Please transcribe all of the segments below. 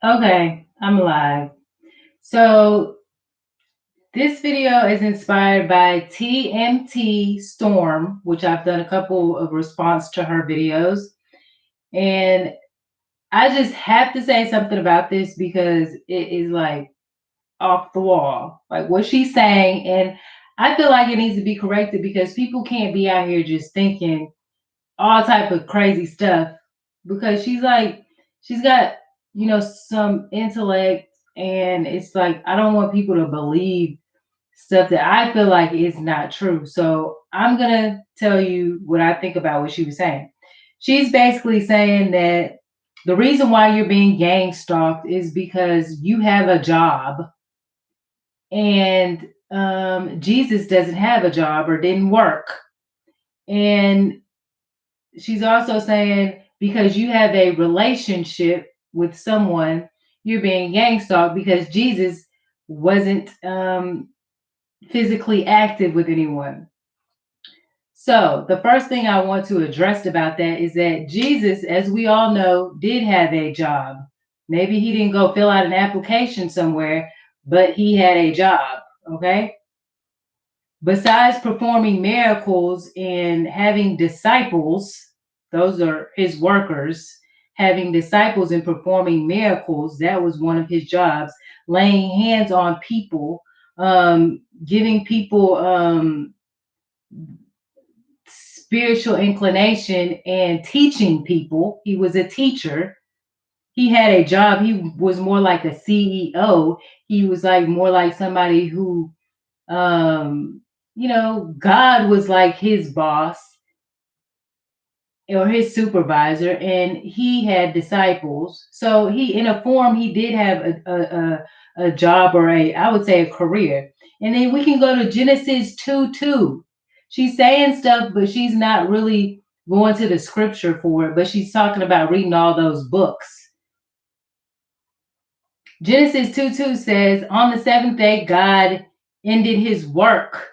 Okay, I'm live. So this video is inspired by TMT Storm, which I've done a couple of response to her videos. And I just have to say something about this because it is like off the wall. Like what she's saying. And I feel like it needs to be corrected because people can't be out here just thinking all type of crazy stuff because she's got some intellect, and it's like I don't want people to believe stuff that I feel like is not true. So I'm gonna tell you what I think about what she was saying. She's basically saying that the reason why you're being gang stalked is because you have a job, and Jesus doesn't have a job or didn't work. And she's also saying because you have a relationship with someone, you're being gang stalked because Jesus wasn't physically active with anyone. So the first thing I want to address about that is that Jesus, as we all know, did have a job. Maybe he didn't go fill out an application somewhere, but he had a job. Okay. Besides performing miracles and having disciples, those are his workers, having disciples and performing miracles, that was one of his jobs. Laying hands on people, giving people spiritual inclination, and teaching people. He was a teacher. He had a job. He was more like a CEO. He was like more like somebody who God was like his boss or his supervisor, and he had disciples. So he, in a form, he did have a job, or I would say, a career. And then we can go to Genesis 2:2. She's saying stuff, but she's not really going to the scripture for it, but she's talking about reading all those books. Genesis 2:2 says, on the seventh day, God ended his work,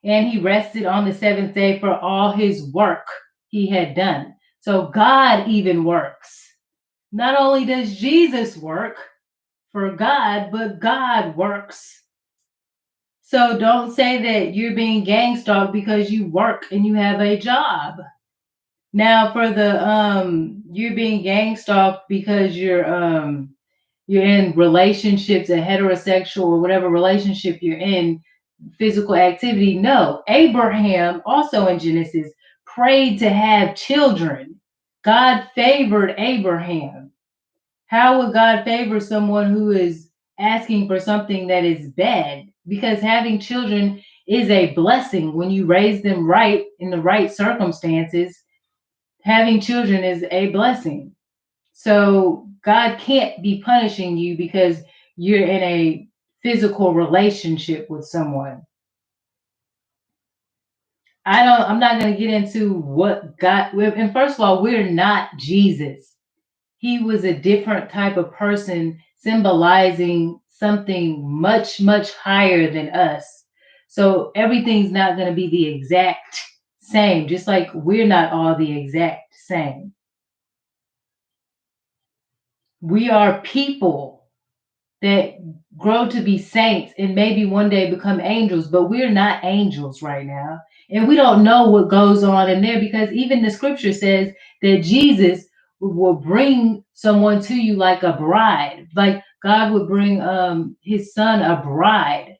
and he rested on the seventh day for all his work he had done. So God even works. Not only does Jesus work for God, but God works. So don't say that you're being gang stalked because you work and you have a job. Now for the you're being gang stalked because you're in relationships, a heterosexual or whatever relationship you're in, physical activity. No, Abraham, also in Genesis, prayed to have children. God favored Abraham. How would God favor someone who is asking for something that is bad? Because having children is a blessing when you raise them right in the right circumstances. Having children is a blessing. So God can't be punishing you because you're in a physical relationship with someone. I'm not going to get into what God, and first of all, we're not Jesus. He was a different type of person symbolizing something much, much higher than us. So everything's not going to be the exact same, just like we're not all the exact same. We are people that grow to be saints and maybe one day become angels, but we're not angels right now. And we don't know what goes on in there because even the scripture says that Jesus will bring someone to you like a bride. Like God would bring his son a bride.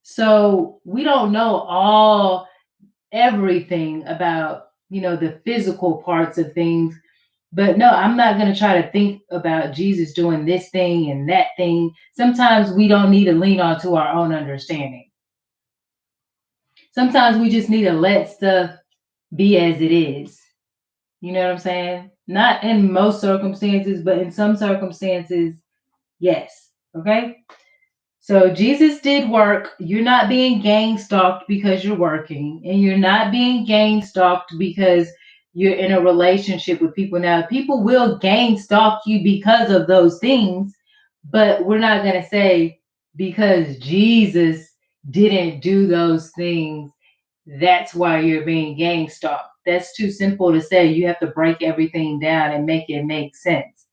So we don't know everything about, the physical parts of things. But no, I'm not going to try to think about Jesus doing this thing and that thing. Sometimes we don't need to lean on to our own understanding. Sometimes we just need to let stuff be as it is. You know what I'm saying? Not in most circumstances, but in some circumstances, yes. Okay? So Jesus did work. You're not being gang stalked because you're working, and you're not being gang stalked because you're in a relationship with people. Now, people will gang stalk you because of those things, but we're not going to say because Jesus didn't do those things, that's why you're being gang stalked. That's too simple to say. You have to break everything down and make it make sense.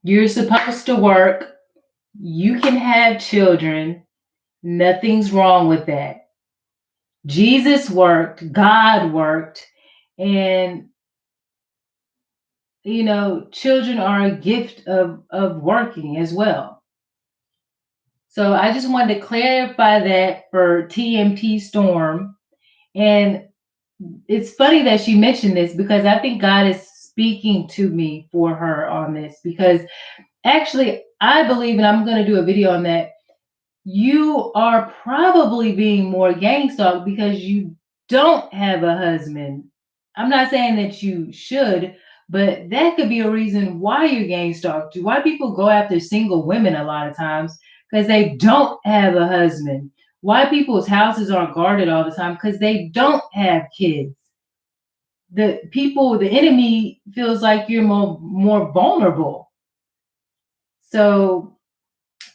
You're supposed to work. You can have children. Nothing's wrong with that. Jesus worked, God worked, and children are a gift of working as well. So I just wanted to clarify that for TMT Storm. And it's funny that she mentioned this because I think God is speaking to me for her on this, because actually I believe, and I'm going to do a video on that, you are probably being more gang stalked because you don't have a husband. I'm not saying that you should, but that could be a reason why you're gang stalked. Why people go after single women a lot of times, because they don't have a husband. Why people's houses aren't guarded all the time, because they don't have kids. The enemy feels like you're more vulnerable. So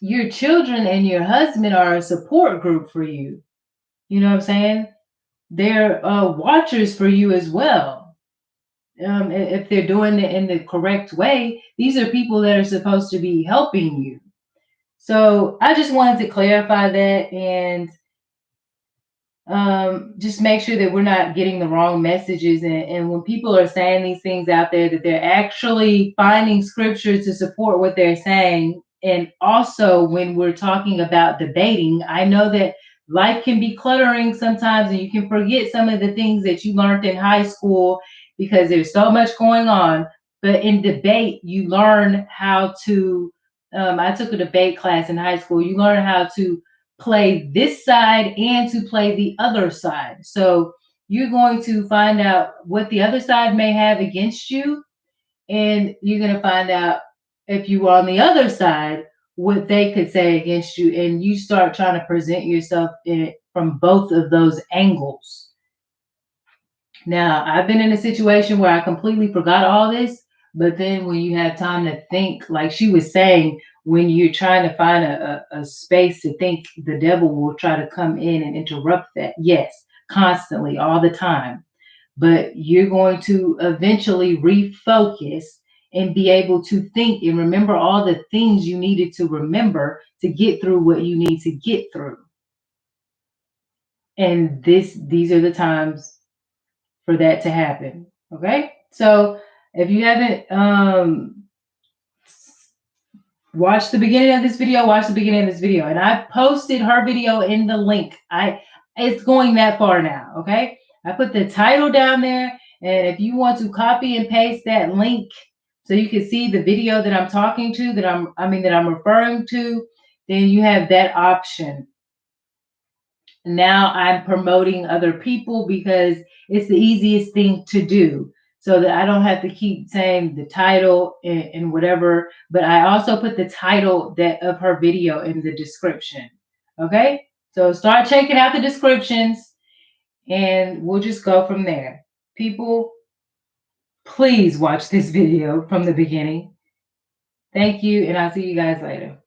your children and your husband are a support group for you. You know what I'm saying? They're watchers for you as well. If they're doing it in the correct way, these are people that are supposed to be helping you. So I just wanted to clarify that, and just make sure that we're not getting the wrong messages. And when people are saying these things out there, that they're actually finding scripture to support what they're saying. And also, when we're talking about debating, I know that life can be cluttering sometimes, and you can forget some of the things that you learned in high school because there's so much going on. But in debate, you learn how to. I took a debate class in high school. You learn how to play this side and to play the other side. So you're going to find out what the other side may have against you, and you're going to find out, if you were on the other side, what they could say against you, and you start trying to present yourself from both of those angles. Now, I've been in a situation where I completely forgot all this, but then when you have time to think, like she was saying, when you're trying to find a space to think, the devil will try to come in and interrupt that. Yes, constantly, all the time. But you're going to eventually refocus and be able to think and remember all the things you needed to remember to get through what you need to get through. And these are the times for that to happen. Okay. So if you haven't watched the beginning of this video, watch the beginning of this video. And I posted her video in the link. It's going that far now. Okay. I put the title down there. And if you want to copy and paste that link so you can see the video that I'm talking to, that I'm referring to, then you have that option. Now I'm promoting other people because it's the easiest thing to do, so that I don't have to keep saying the title and whatever. But I also put the title that of her video in the description. Okay, so start checking out the descriptions, and we'll just go from there. People, please watch this video from the beginning. Thank you, and I'll see you guys later.